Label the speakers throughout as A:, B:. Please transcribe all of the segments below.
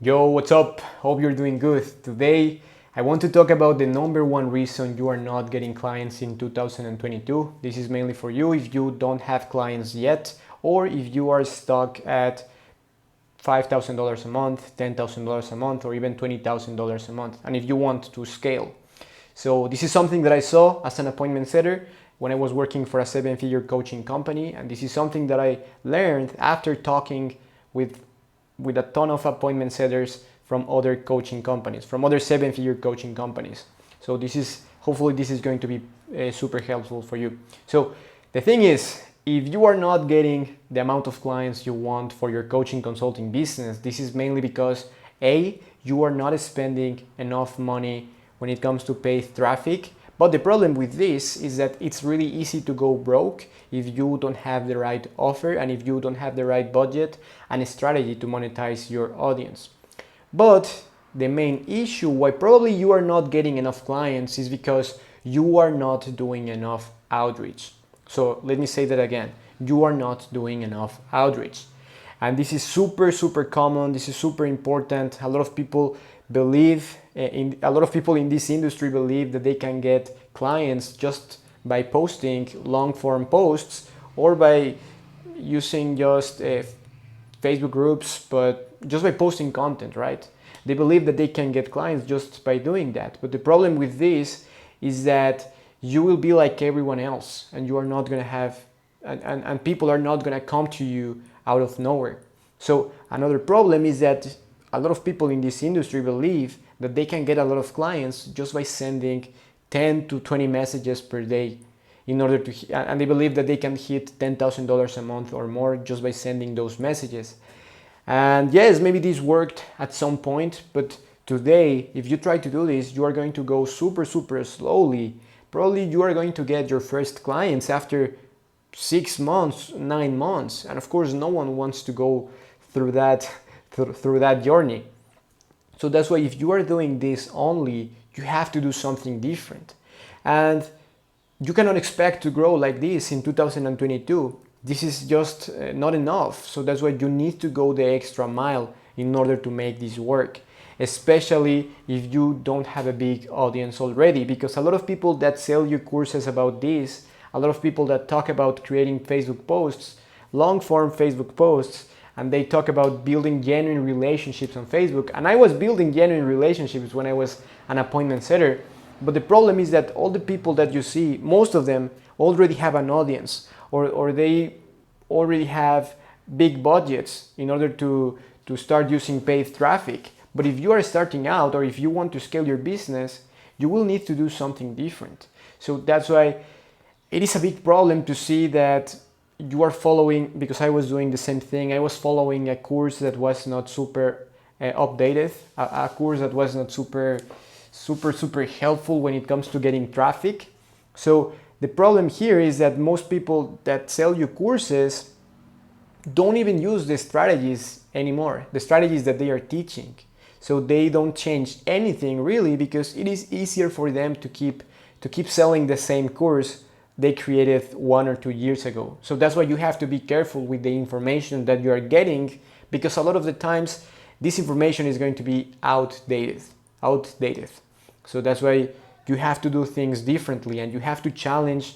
A: Yo, what's up? Hope you're doing good. Today, I want to talk about the number one reason you are not getting clients in 2022. This is mainly for you if you don't have clients yet, or if you are stuck at $5,000 a month, $10,000 a month, or even $20,000 a month, and if you want to scale. So, this is something that I saw as an appointment setter when I was working for a seven-figure coaching company, and this is something that I learned after talking with with a ton of appointment setters from other coaching companies, from other seven-figure coaching companies. So hopefully this is going to be super helpful for you. So the thing is, if you are not getting the amount of clients you want for your coaching consulting business, this is mainly because A, you are not spending enough money when it comes to paid traffic. But the problem with this is that it's really easy to go broke if you don't have the right offer and if you don't have the right budget and a strategy to monetize your audience. But the main issue why probably you are not getting enough clients is because you are not doing enough outreach. So let me say that again. You are not doing enough outreach. And this is super common. This is super important. A lot of people in this industry believe that they can get clients just by posting long form posts or by using just Facebook groups, but just by posting content, right? They believe that they can get clients just by doing that. But the problem with this is that you will be like everyone else and you are not going to have, and people are not going to come to you out of nowhere. So another problem is that a lot of people in this industry believe that they can get a lot of clients just by sending 10 to 20 messages per day and they believe that they can hit $10,000 a month or more just by sending those messages. And yes, maybe this worked at some point, but today, if you try to do this, you are going to go super slowly. Probably you are going to get your first clients after 6 months, 9 months. And of course, no one wants to go through that journey. So that's why if you are doing this only, you have to do something different. And you cannot expect to grow like this in 2022. This is just not enough. So that's why you need to go the extra mile in order to make this work, especially if you don't have a big audience already, because a lot of people that sell you courses about this, a lot of people that talk about creating Facebook posts, long form Facebook posts, and they talk about building genuine relationships on Facebook. And I was building genuine relationships when I was an appointment setter. But the problem is that all the people that you see, most of them already have an audience or they already have big budgets in order to start using paid traffic. But if you are starting out or if you want to scale your business, you will need to do something different. So that's why it is a big problem to see that you are following, because I was doing the same thing. I was following a course that was not super updated, a course that was not super helpful when it comes to getting traffic. So the problem here is that most people that sell you courses don't even use the strategies anymore, the strategies that they are teaching. So they don't change anything really, because it is easier for them to keep selling the same course they created 1 or 2 years ago. So that's why you have to be careful with the information that you are getting, because a lot of the times this information is going to be outdated. So that's why you have to do things differently and you have to challenge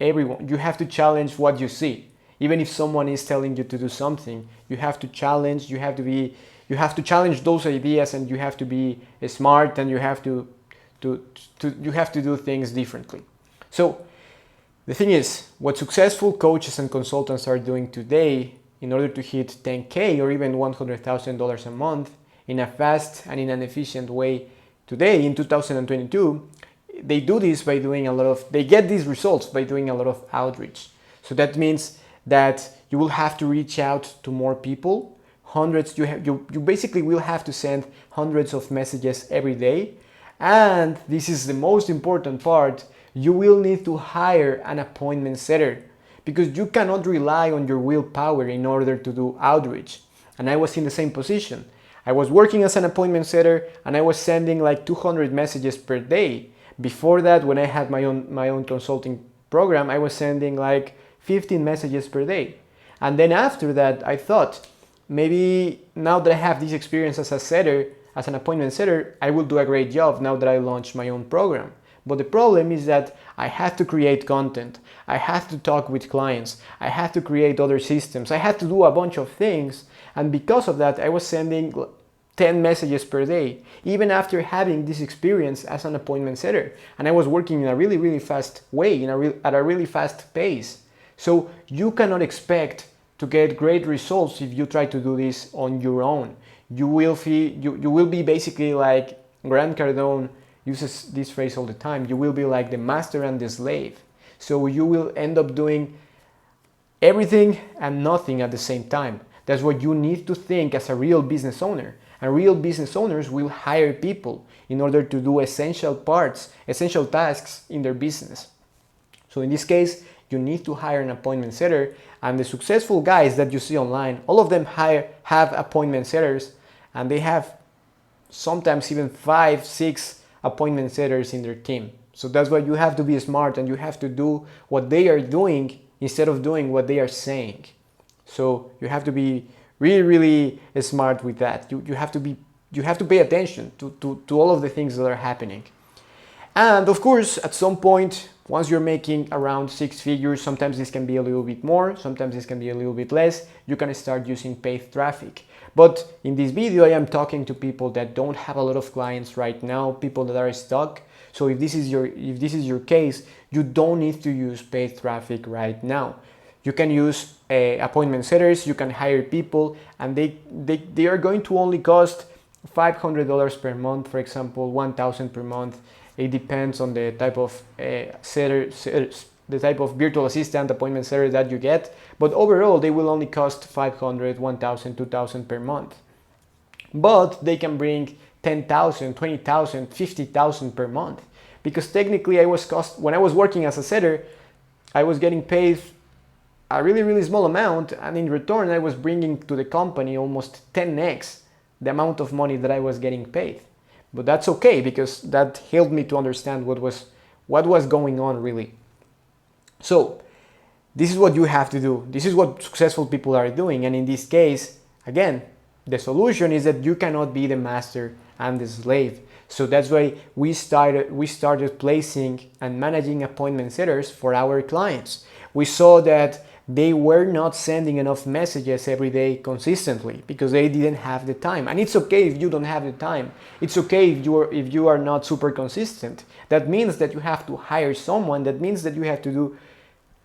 A: everyone. You have to challenge what you see. Even if someone is telling you to do something, you have to challenge, you have to challenge those ideas, and you have to be smart, and you have to do things differently. So the thing is, what successful coaches and consultants are doing today in order to hit 10K or even $100,000 a month in a fast and in an efficient way today in 2022, they do this by doing they get these results by doing a lot of outreach. So that means that you will have to reach out to more people, you basically will have to send hundreds of messages every day. And this is the most important part, you will need to hire an appointment setter, because you cannot rely on your willpower in order to do outreach. And I was in the same position. I was working as an appointment setter and I was sending like 200 messages per day. Before that, when I had my own consulting program, I was sending like 15 messages per day. And then after that, I thought, maybe now that I have this experience as a setter, as an appointment setter, I will do a great job now that I launched my own program. But the problem is that I had to create content, I had to talk with clients, I had to create other systems, I had to do a bunch of things, and because of that I was sending 10 messages per day, even after having this experience as an appointment setter. And I was working in a really fast way, at a really fast pace. So you cannot expect to get great results if you try to do this on your own. You will be basically like Grant Cardone uses this phrase all the time. You will be like the master and the slave. So you will end up doing everything and nothing at the same time. That's what you need to think as a real business owner. And real business owners will hire people in order to do essential tasks in their business. So in this case, you need to hire an appointment setter, and the successful guys that you see online, all of them have appointment setters, and they have sometimes even 5-6 appointment setters in their team. So that's why you have to be smart and you have to do what they are doing instead of doing what they are saying. So you have to be really smart with that. You have to pay attention to all of the things that are happening. And of course, at some point, once you're making around 6 figures, sometimes this can be a little bit more, sometimes this can be a little bit less, you can start using paid traffic. But in this video, I am talking to people that don't have a lot of clients right now, people that are stuck. So if this is your case, you don't need to use paid traffic right now. You can use appointment setters, you can hire people, and they are going to only cost $500 per month, for example, $1,000 per month. It depends on the type of the type of virtual assistant appointment setter that you get, but overall they will only cost $500, $1,000, $2,000 per month. But they can bring $10,000, $20,000, $50,000 per month, because technically when I was working as a setter, I was getting paid a really small amount, and in return I was bringing to the company almost 10x the amount of money that I was getting paid. But that's okay, because that helped me to understand what was going on really. So this is what you have to do. This is what successful people are doing. And in this case, again, the solution is that you cannot be the master and the slave. So that's why we started placing and managing appointment setters for our clients. We saw that they were not sending enough messages every day consistently because they didn't have the time. And it's okay if you don't have the time. It's okay if you are not super consistent. That means that you have to hire someone. That means that you have to do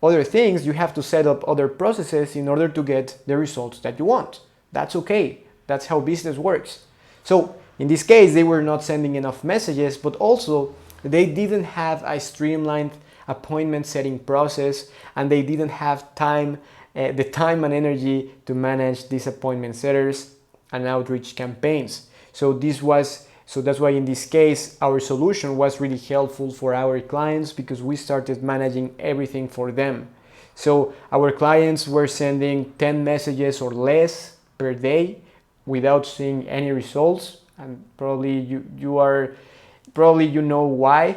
A: other things. You have to set up other processes in order to get the results that you want. That's okay. That's how business works. So in this case, they were not sending enough messages, but also they didn't have a streamlined appointment setting process, and they didn't have the time and energy to manage these appointment setters and outreach campaigns. So that's why in this case our solution was really helpful for our clients, because we started managing everything for them. So our clients were sending 10 messages or less per day without seeing any results, and probably you know why.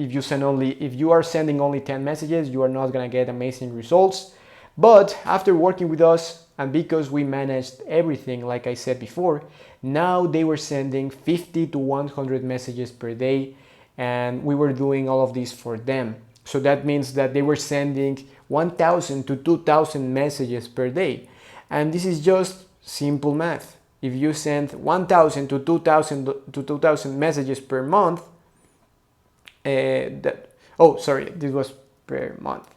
A: If you are sending only 10 messages, you are not going to get amazing results. But after working with us, and because we managed everything, like I said before, now they were sending 50 to 100 messages per day, and we were doing all of this for them. So that means that they were sending 1,000 to 2,000 messages per day. And this is just simple math. If you send 1,000 to 2,000 messages per month, this was per month.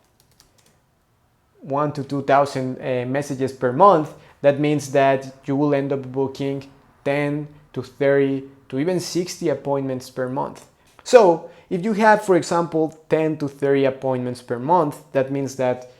A: 1 to 2,000 messages per month. That means that you will end up booking 10 to 30 to even 60 appointments per month. So if you have, for example, 10 to 30 appointments per month, that means that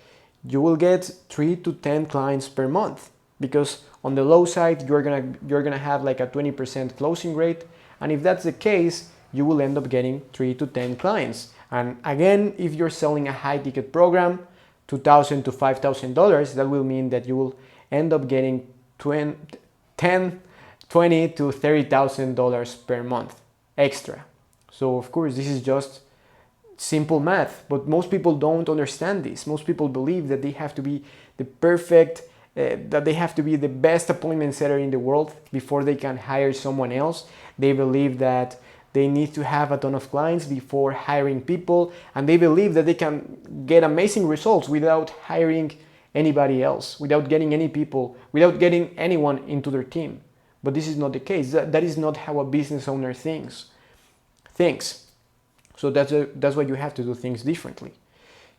A: you will get 3 to 10 clients per month, because on the low side you're gonna have like a 20% closing rate, and if that's the case, you will end up getting 3 to 10 clients. And again, if you're selling a high ticket program, $2,000 to $5,000, that will mean that you will end up getting $20 to $30,000 per month extra. So of course, this is just simple math, but most people don't understand this. Most people believe that they have to be the perfect that they have to be the best appointment setter in the world before they can hire someone else. They believe that they need to have a ton of clients before hiring people, and they believe that they can get amazing results without hiring anybody else, without getting any people, without getting anyone into their team. But this is not the case. That is not how a business owner thinks. So that's why you have to do things differently.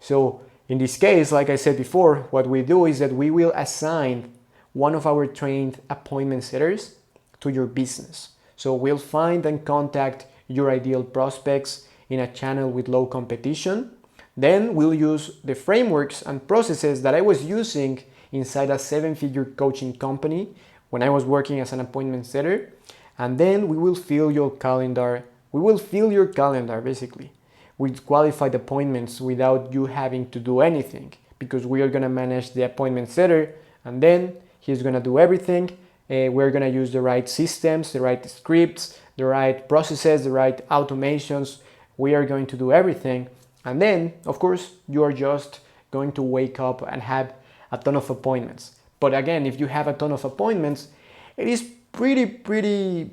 A: So in this case, like I said before, what we do is that we will assign one of our trained appointment setters to your business. So we'll find and contact your ideal prospects in a channel with low competition. Then we'll use the frameworks and processes that I was using inside a 7-figure coaching company when I was working as an appointment setter. And then we will fill your calendar. We will fill your calendar basically with qualified appointments without you having to do anything, because we are going to manage the appointment setter and then he's going to do everything. We're going to use the right systems, the right scripts, the right processes, the right automations. We are going to do everything. And then, of course, you are just going to wake up and have a ton of appointments. But again, if you have a ton of appointments, it is pretty,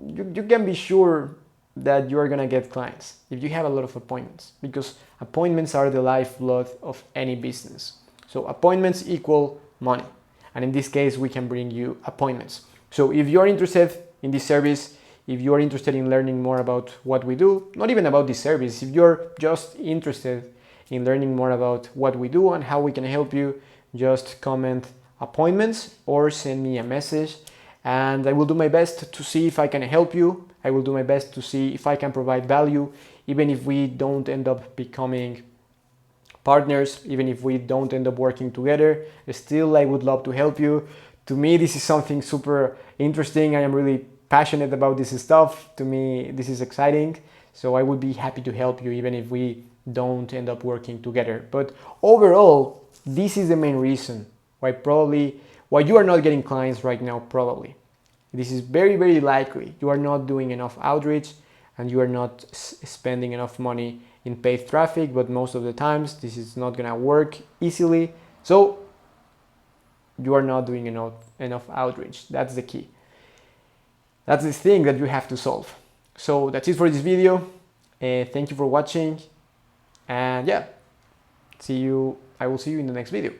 A: you can be sure that you are going to get clients if you have a lot of appointments, because appointments are the lifeblood of any business. So appointments equal money. And in this case, we can bring you appointments. So if you're interested in this service, if you're interested in learning more about what we do, not even about this service, if you're just interested in learning more about what we do and how we can help you, just comment appointments or send me a message and I will do my best to see if I can help you. I will do my best to see if I can provide value, even if we don't end up becoming partners, even if we don't end up working together. Still, I would love to help you. To me, this is something super interesting. I am really passionate about this stuff. To me, this is exciting. So I would be happy to help you even if we don't end up working together. But overall, this is the main reason why you are not getting clients right now, probably. This is very likely. You are not doing enough outreach and you are not spending enough money in paid traffic, but most of the times this is not gonna work easily. So you are not doing enough outreach. That's the key. That's the thing that you have to solve. So that's it for this video. Thank you for watching. And yeah, I will see you in the next video.